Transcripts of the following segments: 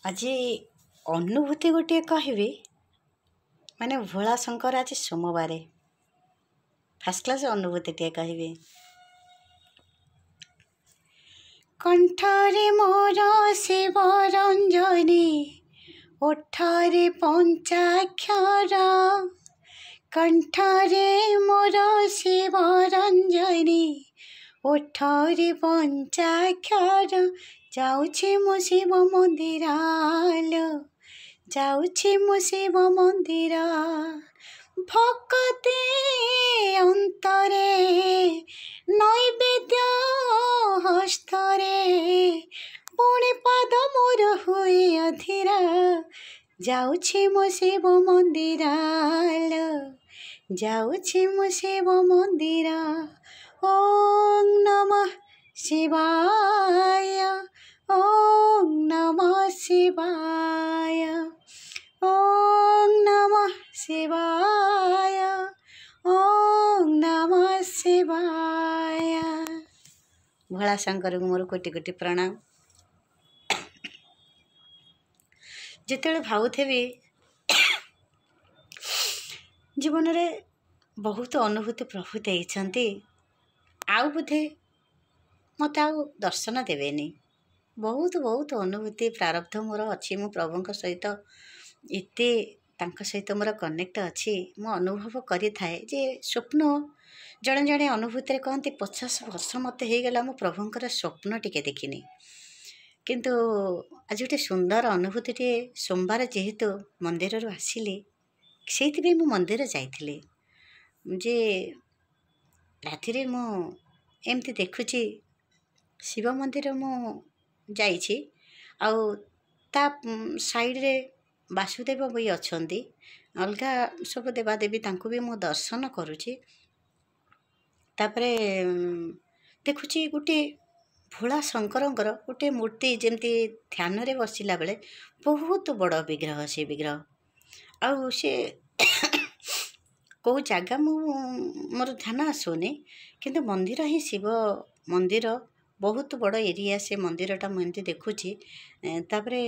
ଆଜି ଅନୁଭୂତି ଗୋଟିଏ କହିବି। ମାନେ ଭୋଳା ଶଙ୍କର ଆଜି ସୋମବାରେ ଫାର୍ଷ୍ଟ କ୍ଲାସ୍ ଅନୁଭୂତିଟିଏ କହିବି। କଣ୍ଠରେ ମୋର ଶିବ ରଞ୍ଜନୀ, ଓଠରେ ପଞ୍ଚାକ୍ଷର। କଣ୍ଠରେ ମୋର ଶିବ ରଞ୍ଜନୀ, ଓଠରେ ପଞ୍ଚାକ୍ଷର। ଯାଉଛି ମୁଁ ଶିବ ମନ୍ଦିର ଲୋ, ଯାଉଛି ମୁଁ ଶିବ ମନ୍ଦିର। ଭକତି ଅନ୍ତରେ ନୈବେଦ୍ୟ ହସ୍ତରେ, ପୁଣି ପାଦ ମୋର ହୁଏ ଅଧୀର। ଯାଉଛି ମୁଁ ଶିବ ମନ୍ଦିର ଲୋ, ଯାଉଛି ମୁଁ ଶିବ ମନ୍ଦିର। ଓಂ ନମଃ ଶିବାୟ, ଓಂ ନମଃ ଶିବାୟ, ଓಂ ନମଃ ଶିବାୟ, ଓಂ ନମଃ ଶିବାୟ। ଭୋଳା ଶଙ୍କରଙ୍କୁ ମୋର କୋଟି କୋଟି ପ୍ରଣାମ। ଯେତେବେଳେ ଭାବୁଥିବି ଜୀବନରେ ବହୁତ ଅନୁଭୂତି ପ୍ରଭୁ ଦେଇଛନ୍ତି, ଆଉ ବୋଧେ ମୋତେ ଆଉ ଦର୍ଶନ ଦେବେନି। ବହୁତ ଅନୁଭୂତି ପ୍ରାରବ୍ଧ ମୋର ଅଛି। ମୁଁ ପ୍ରଭୁଙ୍କ ସହିତ ଏତେ ତାଙ୍କ ସହିତ ମୋର କନେକ୍ଟ ଅଛି। ମୁଁ ଅନୁଭବ କରିଥାଏ ଯେ ସ୍ୱପ୍ନ ଜଣେ ଜଣେ ଅନୁଭୂତିରେ କହନ୍ତି 50 ବର୍ଷ ମୋତେ ହେଇଗଲା ମୁଁ ପ୍ରଭୁଙ୍କର ସ୍ୱପ୍ନ ଟିକେ ଦେଖିନି। କିନ୍ତୁ ଆଜି ଗୋଟେ ସୁନ୍ଦର ଅନୁଭୂତିଟିଏ, ସୋମବାର ଯେହେତୁ ମନ୍ଦିରରୁ ଆସିଲି, ସେଇଥିପାଇଁ ମୁଁ ମନ୍ଦିର ଯାଇଥିଲି। ଯେ ରାତିରେ ମୁଁ ଏମିତି ଦେଖୁଛି ଶିବ ମନ୍ଦିର ମୁଁ ଯାଇଛି, ଆଉ ତା ସାଇଡ଼ରେ ବାସୁଦେବ ବି ଅଛନ୍ତି, ଅଲଗା ସବୁ ଦେବାଦେବୀ, ତାଙ୍କୁ ବି ମୁଁ ଦର୍ଶନ କରୁଛି। ତାପରେ ଦେଖୁଛି ଗୋଟେ ଭୋଳା ଶଙ୍କରଙ୍କର ଗୋଟେ ମୂର୍ତ୍ତି, ଯେମିତି ଧ୍ୟାନରେ ବସିଲା ବେଳେ ବହୁତ ବଡ଼ ବିଗ୍ରହ। ସେ ବିଗ୍ରହ ଆଉ ସେ କେଉଁ ଜାଗା ମୋର ଧ୍ୟାନ ଆସୁନି, କିନ୍ତୁ ମନ୍ଦିର ହିଁ ଶିବ ମନ୍ଦିର, ବହୁତ ବଡ଼ ଏରିଆ ସେ ମନ୍ଦିରଟା। ମୁଁ ଏମିତି ଦେଖୁଛି। ତାପରେ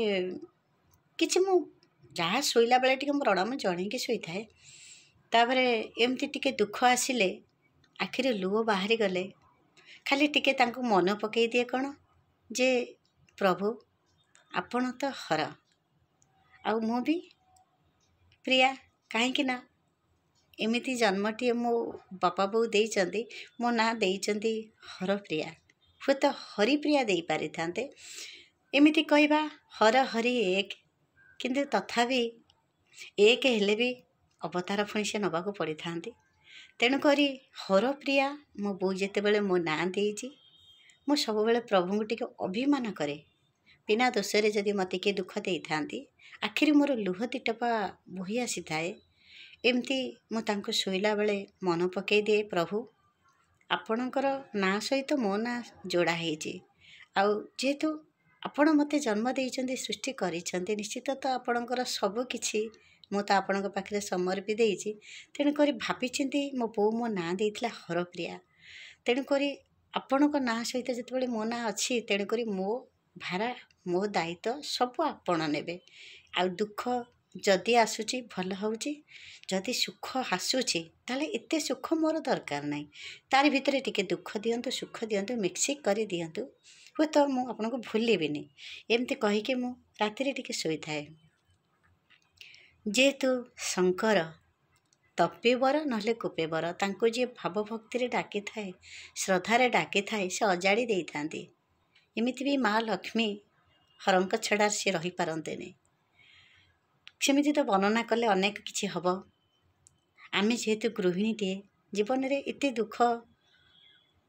କିଛି ମୁଁ ଯାହା ଶୋଇଲା ବେଳେ ଟିକେ ମୁଁ ରଡ଼ାମ ଜଣେଇକି ଶୋଇଥାଏ। ତାପରେ ଏମିତି ଟିକେ ଦୁଃଖ ଆସିଲେ ଆଖିରେ ଲୁହ ବାହାରିଗଲେ ଖାଲି ଟିକେ ତାଙ୍କୁ ମନେ ପକାଇ ଦିଏ କ'ଣ, ଯେ ପ୍ରଭୁ ଆପଣ ତ ହର, ଆଉ ମୁଁ ବି ପ୍ରିୟା। କାହିଁକି ନା ଏମିତି ଜନ୍ମଟିଏ ମୋ ବାପା ବୋଉ ଦେଇଛନ୍ତି, ମୋ ନାଁ ଦେଇଛନ୍ତି ହରପ୍ରିୟା। ହୁଏତ ହରିପ୍ରିୟା ଦେଇପାରିଥାନ୍ତେ। ଏମିତି କହିବା ହର ହରି ଏକ, କିନ୍ତୁ ତଥାପି ଏକ ହେଲେ ବି ଅବତାର ପୁଣି ସେ ନେବାକୁ ପଡ଼ିଥାନ୍ତି। ତେଣୁକରି ହରପ୍ରିୟା ମୋ ବୋଉ ଯେତେବେଳେ ମୋ ନାଁ ଦେଇଛି, ମୁଁ ସବୁବେଳେ ପ୍ରଭୁଙ୍କୁ ଟିକେ ଅଭିମାନ କରେ। ବିନା ଦୋଷରେ ଯଦି ମୋତେ କିଏ ଦୁଃଖ ଦେଇଥାନ୍ତି, ଆଖିରେ ମୋର ଲୁହ ଦିଟୋପା ବୋହି ଆସିଥାଏ। ଏମିତି ମୁଁ ତାଙ୍କୁ ଶୋଇଲା ବେଳେ ମନେ ପକାଇ ଦିଏ, ପ୍ରଭୁ ଆପଣଙ୍କର ନାଁ ସହିତ ମୋ ନାଁ ଯୋଡ଼ା ହେଇଛି। ଆଉ ଯେହେତୁ ଆପଣ ମୋତେ ଜନ୍ମ ଦେଇଛନ୍ତି, ସୃଷ୍ଟି କରିଛନ୍ତି, ନିଶ୍ଚିତ ତ ଆପଣଙ୍କର ସବୁ କିଛି ମୁଁ ତ ଆପଣଙ୍କ ପାଖରେ ସମର୍ପି ଦେଇଛି। ତେଣୁକରି ଭାବିଚିନ୍ତି ମୋ ବୋଉ ମୋ ନାଁ ଦେଇଥିଲା ହରପ୍ରିୟା। ତେଣୁକରି ଆପଣଙ୍କ ନାଁ ସହିତ ଯେତେବେଳେ ମୋ ନାଁ ଅଛି, ତେଣୁକରି ମୋ ଭାରା, ମୋ ଦାୟିତ୍ୱ ସବୁ ଆପଣ ନେବେ। ଆଉ ଦୁଃଖ ଯଦି ଆସୁଛି ଭଲ ହେଉଛି, ଯଦି ସୁଖ ଆସୁଛି ତାହେଲେ ଏତେ ସୁଖ ମୋର ଦରକାର ନାହିଁ। ତାରି ଭିତରେ ଟିକେ ଦୁଃଖ ଦିଅନ୍ତୁ, ସୁଖ ଦିଅନ୍ତୁ, ମିକ୍ସିଂ କରି ଦିଅନ୍ତୁ, ହୁଏତ ମୁଁ ଆପଣଙ୍କୁ ଭୁଲିବିନି। ଏମିତି କହିକି ମୁଁ ରାତିରେ ଟିକେ ଶୋଇଥାଏ। ଯେହେତୁ ଶଙ୍କର ତପେବର ନହେଲେ କୁପେବର, ତାଙ୍କୁ ଯିଏ ଭାବଭକ୍ତିରେ ଡାକିଥାଏ, ଶ୍ରଦ୍ଧାରେ ଡାକିଥାଏ, ସେ ଅଜାଡ଼ି ଦେଇଥାନ୍ତି। ଏମିତି ବି ମା ଲକ୍ଷ୍ମୀ ହରଙ୍କ ଛଡ଼ା ସେ ରହିପାରନ୍ତିନି। ସେମିତି ତ ବର୍ଣ୍ଣନା କଲେ ଅନେକ କିଛି ହେବ। ଆମେ ଯେହେତୁ ଗୃହିଣୀଟିଏ, ଜୀବନରେ ଏତେ ଦୁଃଖ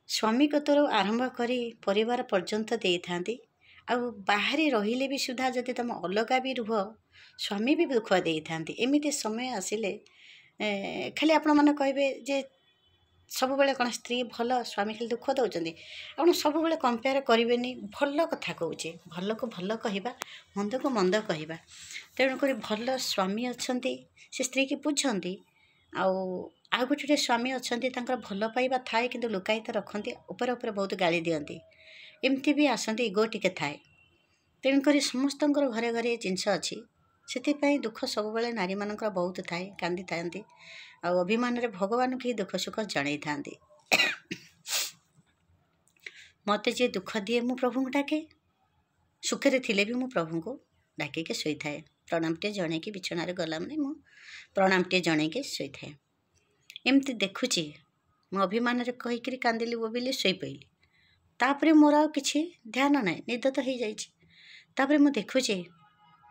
ସ୍ୱାମୀ କତରୁ ଆରମ୍ଭ କରି ପରିବାର ପର୍ଯ୍ୟନ୍ତ ଦେଇଥାନ୍ତି। ଆଉ ବାହାରେ ରହିଲେ ବି ସୁଦ୍ଧା ଯଦି ତୁମେ ଅଲଗା ବି ରୁହ, ସ୍ୱାମୀ ବି ଦୁଃଖ ଦେଇଥାନ୍ତି। ଏମିତି ସମୟ ଆସିଲେ ଖାଲି ଆପଣମାନେ କହିବେ ଯେ ସବୁବେଳେ କ'ଣ ସ୍ତ୍ରୀ ଭଲ, ସ୍ୱାମୀ ଖାଲି ଦୁଃଖ ଦେଉଛନ୍ତି? ଆପଣ ସବୁବେଳେ କମ୍ପେୟାର କରିବେନି। ଭଲ କଥା କହୁଛେ, ଭଲକୁ ଭଲ କହିବା, ମନ୍ଦକୁ ମନ୍ଦ କହିବା। ତେଣୁକରି ଭଲ ସ୍ୱାମୀ ଅଛନ୍ତି, ସେ ସ୍ତ୍ରୀକି ବୁଝନ୍ତି। ଆଉ ଗୋଟେ ସ୍ୱାମୀ ଅଛନ୍ତି, ତାଙ୍କର ଭଲ ପାଇବା ଥାଏ କିନ୍ତୁ ଲୁକାୟିତ ରଖନ୍ତି, ଉପରେ ବହୁତ ଗାଳି ଦିଅନ୍ତି। ଏମିତି ବି ଆସନ୍ତି, ଇଗୋ ଟିକେ ଥାଏ। ତେଣୁକରି ସମସ୍ତଙ୍କର ଘରେ ଘରେ ଜିନିଷ ଅଛି। ସେଥିପାଇଁ ଦୁଃଖ ସବୁବେଳେ ନାରୀମାନଙ୍କର ବହୁତ ଥାଏ, କାନ୍ଦିଥାନ୍ତି। ଆଉ ଅଭିମାନରେ ଭଗବାନ କେହି ଦୁଃଖ ସୁଖ ଜଣେଇଥାନ୍ତି। ମୋତେ ଯିଏ ଦୁଃଖ ଦିଏ ମୁଁ ପ୍ରଭୁଙ୍କୁ ଡାକେ, ସୁଖରେ ଥିଲେ ବି ମୁଁ ପ୍ରଭୁଙ୍କୁ ଡାକିକି ଶୋଇଥାଏ। ପ୍ରଣାମଟିଏ ଜଣେଇକି ବିଛଣାରେ ଗଲା ମାନେ ମୁଁ ପ୍ରଣାମଟିଏ ଜଣେଇକି ଶୋଇଥାଏ। ଏମିତି ଦେଖୁଛି ମୁଁ ଅଭିମାନରେ କହିକିରି କାନ୍ଦିଲି ବୋବିଲି ଶୋଇପଇଲି। ତାପରେ ମୋର ଆଉ କିଛି ଧ୍ୟାନ ନାହିଁ, ନିଦ ତ ହେଇଯାଇଛି। ତାପରେ ମୁଁ ଦେଖୁଛି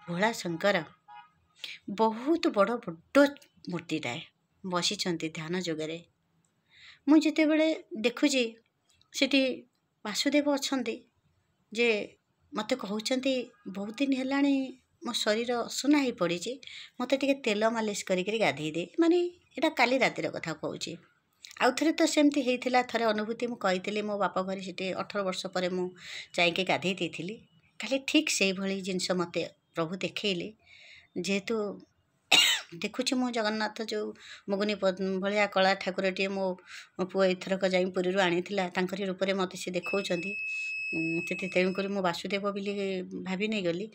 ଭୋଳା ଶଙ୍କର ବହୁତ ବଡ଼ ମୂର୍ତ୍ତିଟାଏ ବସିଛନ୍ତି ଧ୍ୟାନ ଯୋଗରେ। ମୁଁ ଯେତେବେଳେ ଦେଖୁଛି ସେଠି ବାସୁଦେବ ଅଛନ୍ତି, ଯେ ମୋତେ କହୁଛନ୍ତି ବହୁତ ଦିନ ହେଲାଣି ମୋ ଶରୀର ଅସନା ହେଇ ପଡ଼ିଛି, ମୋତେ ଟିକେ ତେଲ ମାଲିସ କରିକିରି ଗାଧେଇ ଦେ। ମାନେ ଏଇଟା କାଲି ରାତିର କଥା କହୁଛି। ଆଉ ଥରେ ତ ସେମିତି ହେଇଥିଲା, ଥରେ ଅନୁଭୂତି ମୁଁ କହିଥିଲି ମୋ ବାପ ଘରେ, ସେଠି 18 ବର୍ଷ ପରେ ମୁଁ ଯାଇକି ଗାଧେଇ ଦେଇଥିଲି। କାଲି ଠିକ୍ ସେଇଭଳି ଜିନିଷ ମୋତେ ପ୍ରଭୁ ଦେଖେଇଲେ। ଯେହେତୁ ଦେଖୁଛି ମୁଁ ଜଗନ୍ନାଥ ଯେଉଁ ମୁଗୁନି ଭଳିଆ କଳା ଠାକୁରଟିଏ ମୋ ପୁଅ ଏଥରକ ଯାଇ ପୁରୀରୁ ଆଣିଥିଲା, ତାଙ୍କରି ରୂପରେ ମୋତେ ସେ ଦେଖାଉଛନ୍ତି। ସେଠି ତେଣୁକରି ମୁଁ ବାସୁଦେବ ବୋଲି ଭାବି ନେଇଗଲି।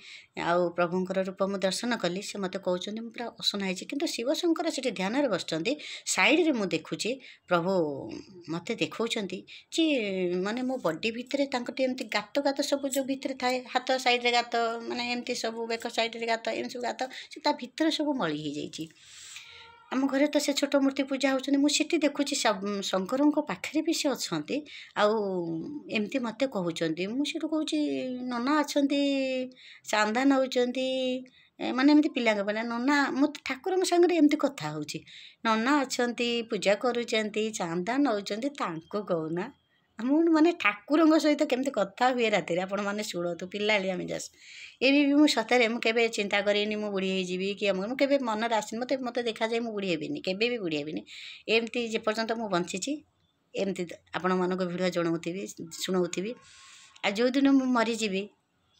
ଆଉ ପ୍ରଭୁଙ୍କର ରୂପ ମୁଁ ଦର୍ଶନ କଲି। ସେ ମୋତେ କହୁଛନ୍ତି ମୁଁ ପୁରା ଅସନା ହେଇଛି, କିନ୍ତୁ ଶିବଶଙ୍କର ସେଠି ଧ୍ୟାନରେ ବସିଛନ୍ତି। ସାଇଡ଼ରେ ମୁଁ ଦେଖୁଛି ପ୍ରଭୁ ମୋତେ ଦେଖାଉଛନ୍ତି ଯେ ମାନେ ମୋ ବଡ଼ି ଭିତରେ ତାଙ୍କଠି ଏମିତି ଗାତ ଗାତ ସବୁ ଯେଉଁ ଭିତରେ ଥାଏ, ହାତ ସାଇଡ଼ରେ ଗାତ, ମାନେ ଏମିତି ସବୁ ବେକ ସାଇଡ଼ରେ ଗାତ, ଏମିତି ସବୁ ଗାତ, ସେ ତା ଭିତରେ ସବୁ ମଳି ହେଇଯାଇଛି। ଆମ ଘରେ ତ ସେ ଛୋଟ ମୂର୍ତ୍ତି ପୂଜା ହେଉଛନ୍ତି, ମୁଁ ସେଠି ଦେଖୁଛି ଶଙ୍କରଙ୍କ ପାଖରେ ବି ସେ ଅଛନ୍ତି। ଆଉ ଏମିତି ମୋତେ କହୁଛନ୍ତି। ମୁଁ ସେଠୁ କହୁଛି ନନା ଅଛନ୍ତି, ଚାନ୍ଦା ନେଉଛନ୍ତି, ମାନେ ଏମିତି ପିଲାଙ୍କ ପାଇଁ ନନା, ମୁଁ ଠାକୁରଙ୍କ ସାଙ୍ଗରେ ଏମିତି କଥା ହେଉଛି। ନନା ଅଛନ୍ତି, ପୂଜା କରୁଛନ୍ତି, ଚାନ୍ଦା ନେଉଛନ୍ତି, ତାଙ୍କୁ କହୁନା। ମୁଁ ମାନେ ଠାକୁରଙ୍କ ସହିତ କେମିତି କଥା ହୁଏ ରାତିରେ, ଆପଣମାନେ ଶୁଣନ୍ତୁ। ପିଲାଳିଆ ମିଜାଜ ଏବେ ବି ମୁଁ ସତରେ ମୁଁ କେବେ ଚିନ୍ତା କରିନି ମୁଁ ବୁଢ଼ୀ ହେଇଯିବି କି ମୁଁ କେବେ ମନରେ ଆସିନି। ମୋତେ ଦେଖାଯାଏ ମୁଁ ବୁଢ଼ୀ ହେବିନି, କେବେ ବି ବୁଢ଼ୀ ହେବିନି। ଏମିତି ଯେପର୍ଯ୍ୟନ୍ତ ମୁଁ ବଞ୍ଚିଛି ଏମିତି ଆପଣମାନଙ୍କୁ ଭିଡ଼ିଓ ଜଣାଉଥିବି, ଶୁଣାଉଥିବି। ଆଉ ଯେଉଁଦିନ ମୁଁ ମରିଯିବି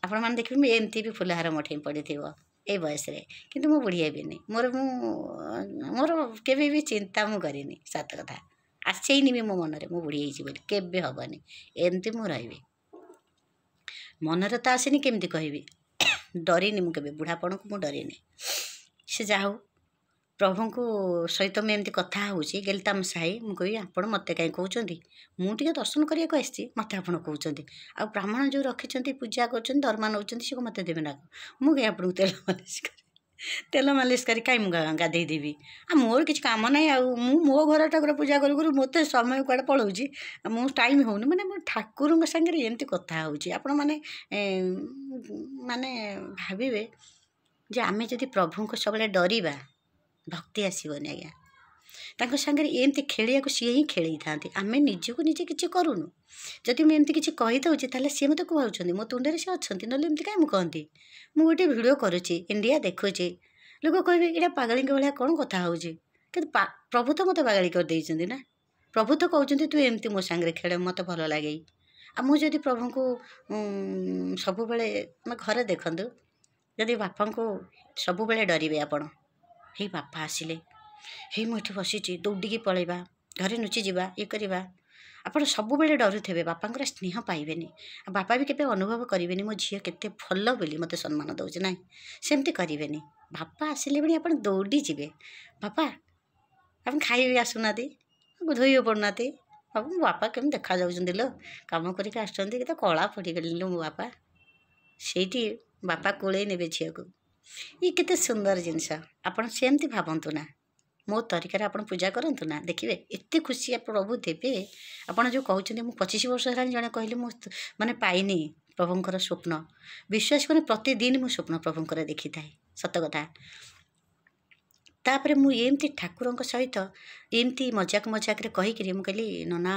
ଆପଣମାନେ ଦେଖିବେ ମୁଁ ଏମିତି ବି ଫୁଲହାର ମଠେଇ ପଡ଼ିଥିବ ଏଇ ବୟସରେ, କିନ୍ତୁ ମୁଁ ବୁଢ଼ୀ ହେବିନି। ମୋର କେବେ ବି ଚିନ୍ତା ମୁଁ କରିନି, ସତ କଥା। ଆସିନି ବି ମୋ ମନରେ ମୁଁ ବୁଢ଼ୀ ହେଇଛି ବୋଲି, କେବେ ହେବନି। ଏମିତି ମୁଁ ରହିବି। ମନରେ ତ ଆସିନି, କେମିତି କହିବି। ଡରିନି ମୁଁ କେବେ, ବୁଢ଼ାପଣକୁ ମୁଁ ଡରିନି। ସେ ଯାହା ହଉ, ପ୍ରଭୁଙ୍କୁ ସହିତ ମୁଁ ଏମିତି କଥା ହେଉଛି ଗେଲତାମ ସାହି। ମୁଁ କହିବି ଆପଣ ମୋତେ କାହିଁ କହୁଛନ୍ତି, ମୁଁ ଟିକେ ଦର୍ଶନ କରିବାକୁ ଆସିଛି, ମୋତେ ଆପଣ କହୁଛନ୍ତି। ଆଉ ବ୍ରାହ୍ମଣ ଯେଉଁ ରଖିଛନ୍ତି ପୂଜା କରୁଛନ୍ତି, ଦରମା ନେଉଛନ୍ତି, ସେ ମୋତେ ଦେବେ ନା। ମୁଁ କାହିଁ ଆପଣଙ୍କୁ ତେଲ ମାଲିସ କରି କାହିଁ ମୁଁ ଗାଧେଇ ଦେବି। ଆଉ ମୋର କିଛି କାମ ନାହିଁ। ଆଉ ମୁଁ ମୋ ଘର ଠାକୁର ପୂଜା କରୁ କରୁ ମୋତେ ସମୟ କୁଆଡ଼େ ପଳାଉଛି, ମୁଁ ଟାଇମ୍ ହେଉନି। ମାନେ ମୋ ଠାକୁରଙ୍କ ସାଙ୍ଗରେ ଏମିତି କଥା ହେଉଛି। ଆପଣମାନେ ମାନେ ଭାବିବେ ଯେ ଆମେ ଯଦି ପ୍ରଭୁଙ୍କୁ ସବୁବେଳେ ଡରିବା, ଭକ୍ତି ଆସିବନି ଆଜ୍ଞା। ତାଙ୍କ ସାଙ୍ଗରେ ଏମିତି ଖେଳିବାକୁ ସିଏ ହିଁ ଖେଳେଇଥାନ୍ତି। ଆମେ ନିଜକୁ ନିଜେ କିଛି କରୁନୁ। ଯଦି ମୁଁ ଏମିତି କିଛି କହିଦେଉଛି ତାହେଲେ ସିଏ ମୋତେ କୁହାଉଛନ୍ତି, ମୋ ତୁଣ୍ଡରେ ସେ ଅଛନ୍ତି, ନହେଲେ ଏମିତି କାହିଁ ମୁଁ କହନ୍ତି। ମୁଁ ଗୋଟେ ଭିଡ଼ିଓ କରୁଛି, ଇଣ୍ଡିଆ ଦେଖୁଛି, ଲୋକ କହିବେ ଏଇଟା ପାଗଳିଙ୍କ ଭଳିଆ କ'ଣ କଥା ହେଉଛି। କିନ୍ତୁ ପ୍ରଭୁ ତ ମୋତେ ପାଗଳି କରିଦେଇଛନ୍ତି ନା। ପ୍ରଭୁ ତ କହୁଛନ୍ତି ତୁ ଏମିତି ମୋ ସାଙ୍ଗରେ ଖେଳେ, ମୋତେ ଭଲ ଲାଗେ। ଆଉ ମୁଁ ଯଦି ପ୍ରଭୁଙ୍କୁ ସବୁବେଳେ, ଆମେ ଘରେ ଦେଖନ୍ତୁ, ଯଦି ବାପାଙ୍କୁ ସବୁବେଳେ ଡରିବେ ଆପଣ, ହେଇ ବାପା ଆସିଲେ, ହେଇ ମୁଁ ଏଠି ବସିଛି, ଦୌଡ଼ିକି ପଳେଇବା, ଘରେ ଲୁଚିଯିବା, ଇଏ କରିବା। ଆପଣ ସବୁବେଳେ ଡରୁଥିବେ, ବାପାଙ୍କର ସ୍ନେହ ପାଇବେନି। ଆଉ ବାପା ବି କେବେ ଅନୁଭବ କରିବେନି ମୋ ଝିଅ କେତେ ଭଲ ବୋଲି ମୋତେ ସମ୍ମାନ ଦେଉଛି, ନାହିଁ ସେମିତି କରିବେନି। ବାପା ଆସିଲେ ବି ଆପଣ ଦୌଡ଼ିଯିବେ, ବାପା ଆପଣ ଖାଇବେ ଆସୁନାହାନ୍ତି, ଧୋଇ ପଡ଼ୁନାହାନ୍ତି, ବାବୁ ମୋ ବାପା କେମିତି ଦେଖାଯାଉଛନ୍ତି ଲୋ, କାମ କରିକି ଆସୁଛନ୍ତି, କେତେ କଳା ପଡ଼ିଗଲି ଲୋ ମୋ ବାପା। ସେଇଠି ବାପା କୋଳେଇ ନେବେ ଝିଅକୁ। ଇଏ କେତେ ସୁନ୍ଦର ଜିନିଷ। ଆପଣ ସେମିତି ଭାବନ୍ତୁ ନା, ମୋ ତରିକାରେ ଆପଣ ପୂଜା କରନ୍ତୁ ନା, ଦେଖିବେ ଏତେ ଖୁସି ପ୍ରଭୁ ଦେବେ। ଆପଣ ଯେଉଁ କହୁଛନ୍ତି ମୁଁ 25 ବର୍ଷ ହେଲାଣି, ଜଣେ କହିଲେ ମୁଁ ମାନେ ପାଇନି ପ୍ରଭୁଙ୍କର ସ୍ୱପ୍ନ। ବିଶ୍ୱାସ କରି ପ୍ରତିଦିନ ମୁଁ ସ୍ୱପ୍ନ ପ୍ରଭୁଙ୍କର ଦେଖିଥାଏ, ସତ କଥା। ତାପରେ ମୁଁ ଏମିତି ଠାକୁରଙ୍କ ସହିତ ଏମିତି ମଜାକରେ କହିକିରି ମୁଁ କହିଲି ନନା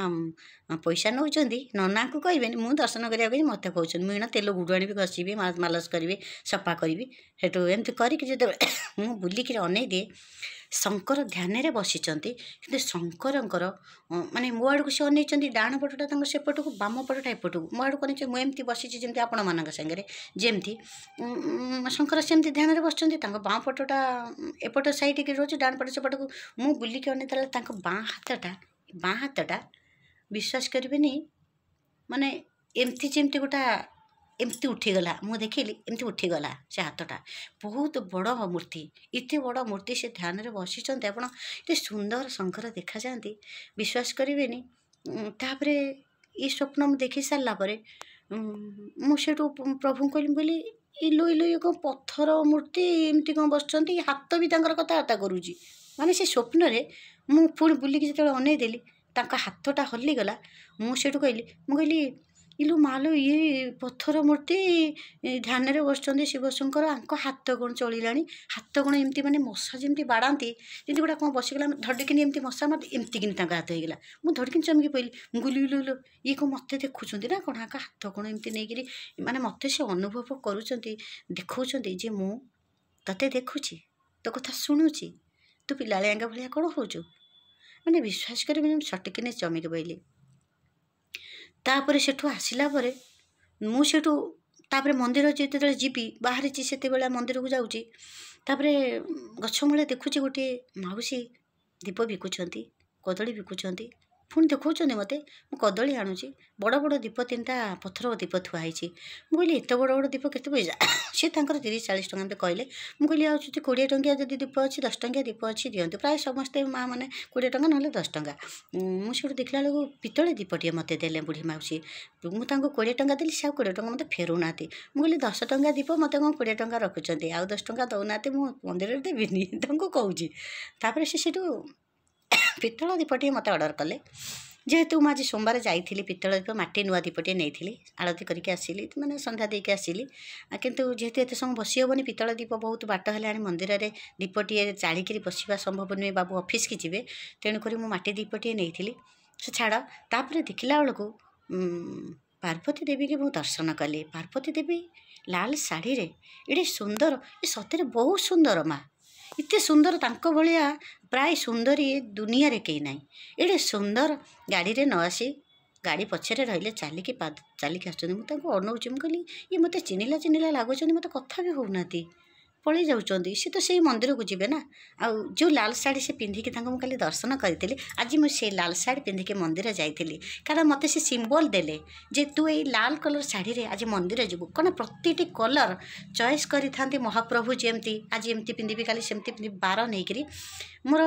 ପଇସା ନେଉଛନ୍ତି, ନନାଙ୍କୁ କହିବେନି, ମୁଁ ଦର୍ଶନ କରିବାକୁ ଯାଇ ମୋତେ କହୁଛନ୍ତି। ମୁଁ ଏଇନା ତେଲ ଗୁଡ଼ ଆଣିବି, ଘଷିବି, ମାଲସ କରିବି, ସଫା କରିବି। ସେଠୁ ଏମିତି କରିକି ଯେତେବେଳେ ମୁଁ ବୁଲିକିରି ଅନେଇ ଦିଏ, ଶଙ୍କର ଧ୍ୟାନରେ ବସିଛନ୍ତି। କିନ୍ତୁ ଶଙ୍କରଙ୍କର ମାନେ ମୋ ଆଡ଼କୁ ସେ ଅନେଇଛନ୍ତି, ଡାହାଣ ପଟଟା ତାଙ୍କ ସେପଟକୁ, ବାମ ପଟଟା ଏପଟକୁ, ମୋ ଆଡ଼କୁ ଅନେଇଛନ୍ତି। ମୁଁ ଏମିତି ବସିଛି ଯେମିତି ଆପଣମାନଙ୍କ ସାଙ୍ଗରେ, ଯେମିତି ଶଙ୍କର ସେମିତି ଧ୍ୟାନରେ ବସିଛନ୍ତି। ତାଙ୍କ ବାଁ ପଟଟା ଏପଟ ସାଇଡ଼୍କି ରହୁଛି, ଡାହାଣ ପଟ ସେପଟକୁ। ମୁଁ ବୁଲିକି ଅନେଇଥିଲା ତାଙ୍କ ବାଁ ହାତଟା ବିଶ୍ୱାସ କରିବେନି, ମାନେ ଏମିତି ଯେମିତି ଗୋଟା एमती उठीगला मु देखिली एमती उठीगला से हाथटा बहुत बड़ मूर्ति एत बड़ मूर्ति से ध्यान में बसी आप सुंदर शंकर देखा जाती विश्वास करेनि तापर ये स्वप्न मुझे देखी सारापर मुझे प्रभु कहली बोली इलो इलो ये कौन पत्थर मूर्ति एमती कौन बस हाथ भी कथबार्ता करुच्ची माने से स्वप्न मु पुणी बुलिकी जो अनईदेली हाथटा हल्लीगला मुझे कहली इलु मालो ये पत्थर मूर्ति ध्यान में बस शिवशंकर आंक हाथ कौन चलला हाथ कौन एमती माने मशा जमी बाड़ाती जमी गोटा कौन बसगला धड़किन एमती मशा मत एमती कि हाथ होगा मुझे धड़किन चमकी पड़ी गुली इलो ये कौन मत देखुं ना कौन आंक हाथ कौन एमती नहीं माने मत से अनुभव करुँच देखा जे मु ते देखुची तो कथा शुणुची तू पिलांगा भाया कौन हो मैंने विश्वास करें सटिकिने चमकी पड़ी तापर सेठू आसला मुझे मंदिर जो जीवी बाहर से मंदिर को जाऊँगी गछमूले देखुची गोटे माउसी दीप बिकुंट कदली बिकुंट पुणी देखा मत कदली आणुची बड़ बड़ दीप 3टा पत्थर दीप थुआई मुझे एत बड़ बड़ दीप के पैसा सी 30-40 टଙ୍କା मत कहले मुझे आज 20 टंकिया जब दीप अच्छी 10 टंकिया दीप अच्छी दिंतु प्राय समस्ते माँ मैंने 20 टଙ୍କା ना 10 टଙ୍କା मुझे देखला बेलू पितल दीपटे मत देले बुढ़ी माउसी मुझे 20 टଙ୍କା देली से 20 टଙ୍କା मत फेरुना मुझे 10 टଙ୍କା दीप मत कौन 20 टଙ୍କା रखुच्च आउ 10 टଙ୍କା दौना मुझे मंदिर देविनी कहूँ से पितल दीपटे मत अर्डर कले जेहेतु मुझे आज सोमवार जाइली पितल दीप माटी नुआ दीपटे नहीं आलती करके आसली मैंने संध्या देके आसली किंतु जेहेतु एत समय बसी हेनी पितल दीप बहुत बाट है मंदिर में दीपटे जाड़ी बसवा संभव नुहे बाबू ऑफिस की जी तेणुक मुझे माटी दीपटे नहीं से छाड़ तापर देखला बेलू पार्वती देवी की मुझे दर्शन कली पार्वती देवी लाल शाढ़ी एडे सुंदर ये सतरे बहुत सुंदर माँ इतने सुंदर तांको भलिया प्राय सुंदर ये दुनिया रे कहीं ना एडे सुंदर गाड़ी रे न आसी गाड़ी पछरे रहिले चलिकी आसुँच मुझे अनौची मुझे ये मत चिन्हला लगुच मत कथा भी होना पलि जाऊँच सी तो से मंदिर को जीवे ना आउ जो लाल शाढ़ी से पिंधिकी मुझे दर्शन करी आज मुझे लाल शाढ़ी पिंधिकी मंदिर जाइली कारण मत से सिंबल देले जे तू ये लाल कलर शाढ़ी रे आज मंदिर जीवु कौन प्रति कलर चॉइस करी थांती महाप्रभु जमती आज एमती पिंधि काली सेमती पिंधि बार नहीं करी मोर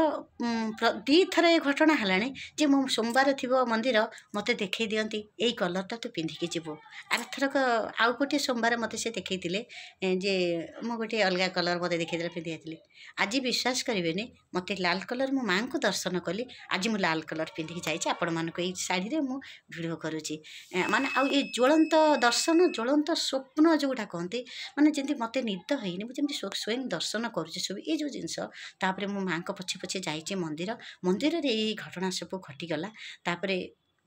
2 थर ये घटना है जे मो सोमवार थी मंदिर मत देखे दियंती यही कलरटा तू पिंधिकी जीवु आर थरक आउ गोटे सोमवार मत से देखते जे मो गोटे अलग कलर मत देखते पिंधि जाती आज विश्वास करेंगे मत लाल कलर मो माँ को दर्शन कली आज मुझे लाल कलर पिंधिकी जाइए आपण मानक ये शाढ़ी रे मु भिडियो करुच्ची माने आउ ये ज्वलंत दर्शन ज्वलंत स्वप्न जोटा कहते माने जमी मत निद होनी मुझे स्वयं दर्शन करुच्ची सब ये जो जिनस तापर मो माँ पछे पछे जाइए मंदिर मंदिर रे ये घटना सब घटीगला तापर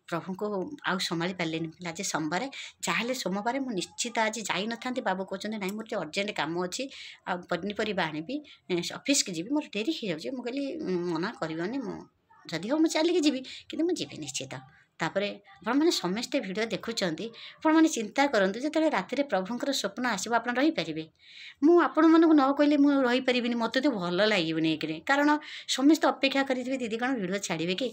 प्रभु को आउ संभाली पारे आज सोमवार जहाँ सोमवार मुझे निश्चित आज जाई न था बाबू कहते ना मोर अर्जेंट काम अच्छी आ पनीपरिया आनी ऑफिस की जी मोर डेरी हो जाए मुझे मना करनी जदि हो मुझे चलिकी जी कि मुझे निश्चित तापर आपण मैंने समस्ते भिड देखुंट आपण मैंने चिंता करूँ जो राति प्रभुंर स्वप्न आसो आप रहीपर मुझे मानक न कहले मुझे रहीपरि मत तो भल लगे कारण समस्त अपेक्षा करेंगे दीदी कौन भिड छाड़े कि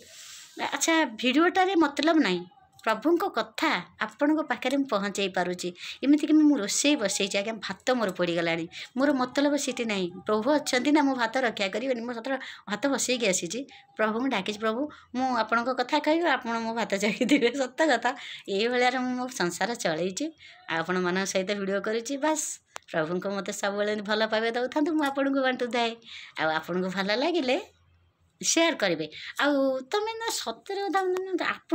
अच्छा भिडियोटारे मतलब नहीं प्रभु कथा आपण पाखे पहुँचाई पारुची एमती कि मुझे रोसे बसई आज्ञा भात मोर पड़गला मोर मतलब सीटी ना प्रभु अच्छा ना मो भात रक्षा करेंगे मो सतर भात बसई आसी प्रभु को डाकी प्रभु मुझे कथा कह आप मो भात चढ़ी देवे सत कथा ये भाया मो संसार चलती आपण मान सहित भिड करुच्ची बास प्रभु को मत सब भल पाइबा दौ था मुझे बांटू थाए आपन को भल लगे सेयार करेंगे आउ तुम ना सतरे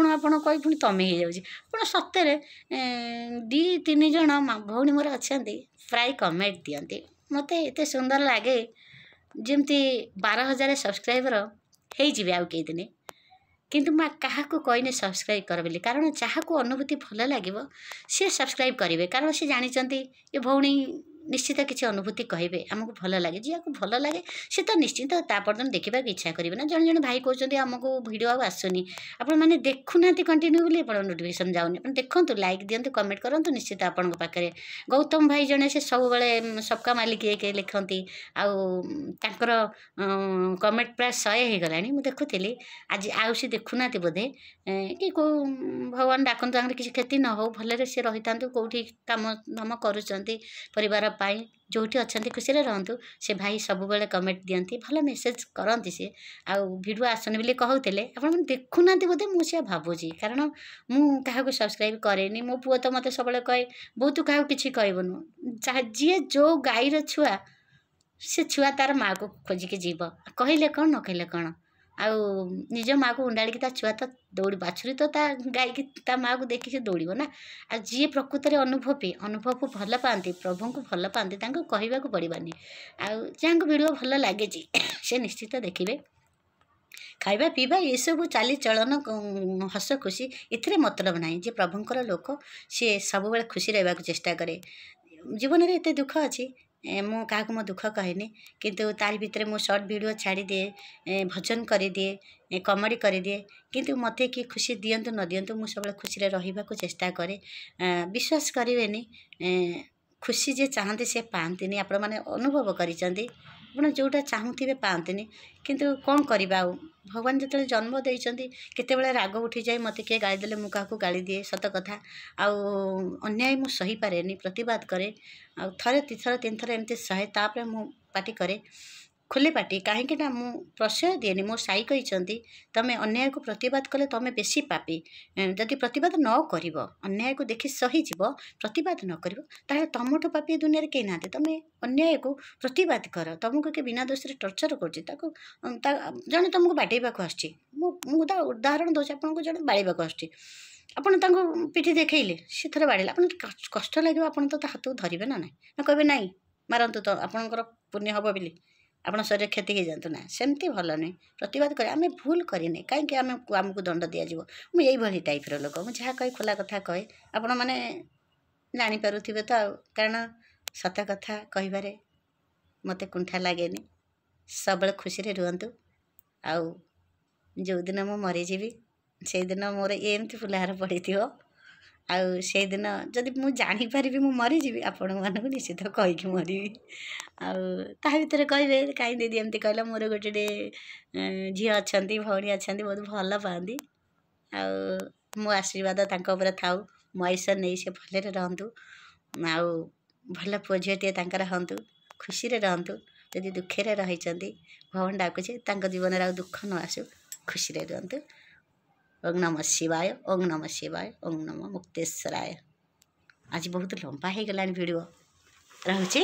आपण कही पुणी तमें हो जाए सतरे 2-3 जन भौणी मोर अच्छा प्राय कमेंट दियंती मत एत सुंदर लगे जमती 12,000 सब्सक्राइबर हो आउ कई दिन किंतु मैं क्या कहने सब्सक्राइब कर बोली कारण जहाँ को अनुभूति भल लगे सी सब्सक्राइब करेंगे कारण सी जानते ये भौणी निश्चित किसी अनुभूति कहे आमको भल लगे जी भल लगे सी तो निश्चित तापरदिन देखा इच्छा करेंगे ना जड़े जड़े भाई कहते आमको भिड आसुनी आपण मैंने देखुना कंटिन्यू बोली आप नोटिफिकेसन जाऊनी आप देखूँ लाइक दिंतु कमेंट करूँ निश्चित आपण पाखे गौतम भाई जड़े से सब सबका मालिक एक लिखती आर कमेंट प्राय 100 हो गला मुझे देखुली आज आउ सी देखुना बोधे कि कौ भगवान डाकतु किसी क्षति न हो भलरे सी रही था कौटी कम धाम कर जो अच्छा खुशी रहतु से भाई सब बेले कमेंट दिखती भल मेसेज करती सी भिडियो आसनी बोली कहते आप देखुना बोधे मुझे भावुची कारण मुझे सब्सक्राइब कैनि मो पुओ तो मत सब कहे बहुत क्या किसी कहबनु जी जो गाईर छुआ से छुआ तार माँ को खोजिकी जीव कहले कौन न कहले कौन आउ निज माँ को उंडाड़ी ता छुआ तो दौड़ बाछुरी तो ता गाई की ता माँ को देखी से दौड़ ना आ जी प्रकृत में अनुभव को भल पाती प्रभु को भल पाती कहवा पड़ानी आँ भिडियो भल लगे से निश्चित देखिए खाଇବା ପିଇବା ଏସବୁ ଚାଲିଚଳନ ହସ ଖୁସି ଏଥିରେ मतलब ନାହିଁ ଯେ ପ୍ରଭୁଙ୍କର ଲୋକ ସିଏ ସବୁବେଳେ ଖୁସି ରହିବାକୁ ଚେଷ୍ଟା କରେ ଜୀବନରେ ଏତେ ଦୁଃଖ ଅଛି ମୁଁ କାହାକୁ ମୋ ଦୁଃଖ କହେନି କିନ୍ତୁ ତାରି ଭିତରେ ମୁଁ ସର୍ଟ ଭିଡ଼ିଓ ଛାଡ଼ିଦିଏ ଭଜନ କରିଦିଏ କମେଡ଼ି କରିଦିଏ କିନ୍ତୁ ମୋତେ କିଏ ଖୁସି ଦିଅନ୍ତୁ ନ ଦିଅନ୍ତୁ ମୁଁ ସବୁବେଳେ ଖୁସିରେ ରହିବାକୁ ଚେଷ୍ଟା କରେ ବିଶ୍ୱାସ କରିବେନି ଖୁସି ଯେ ଚାହାନ୍ତି ସେ ପାଆନ୍ତିନି ଆପଣମାନେ ଅନୁଭବ କରିଛନ୍ତି ଆପଣ जोटा चाहूे पाते किंतु कौन करवा भगवान जो जन्म देते केतेबेले राग उठी जाए मत किए गाली देले मु क्या गाली दिए सत कथा अन्याय मु सही पारे प्रतिवाद करे थरे तीथर तीन थर एमती सहे तापर मु पार्टी करे खोले पार्टी कहीं मु प्रश्रय दिएनि मो साई कहते तुम अन्याय को प्रतिवाद कले तुम बेसी पापी जदि प्रतिवाद न कर अन्याय को देखी सहीजीव प्रतिवाद न कर तुमठू पापी दुनिया कहीं ना तुम अन्याय को प्रतिवाद कर तुमको कि बिना दोष टर्चर कर जड़े तुमको बाटेवा मुझे उदाहरण दूसरी आपको जड़े बाड़ेवा आपड़ पिठी देखले सी थर बाड़े आप कष्ट लगे आप तो हाथ को धरवे ना ना कहे ना मारतु तो आपणकर पुण्य हम बोली आप शरीर क्षति हो जातु ना सेमती भल नहीं प्रतिवाद करें आम भूल करें कहीं आमको दंड दिज्व मुझे टाइप्र लोक मुझे कहे खोला कथा कहे आपण मैंने जानीपे तो कारण सत कथा कहबारे मत कुंठा लगे सब खुशी रुहतु आउ जो दिन मु मरीजी से दिन मोर एमती फुलहार पड़ी से दिन जदि मु जानीपारि मु मरीजी आपण मानक निश्चित कहीकि मरबी ता भर कहे कहीं दीदी एमती कहला मोर गोटे झी अच्छा भौणी अच्छा बहुत भल पाती मो आशीर्वाद तांको थाऊ मो आयुष नहीं से भलरे रहतु भल पुओ झीटे हंतु खुशी रहतु जदि दुखे रही भगवान डाकुचे जीवन में दुख न आसू खुशी रुहतु ओं नमः शिवाय ओं नमः शिवाय ओं नमः मुक्तेश्वराय आज बहुत लंबा हो गलानी वीडियो रहुची।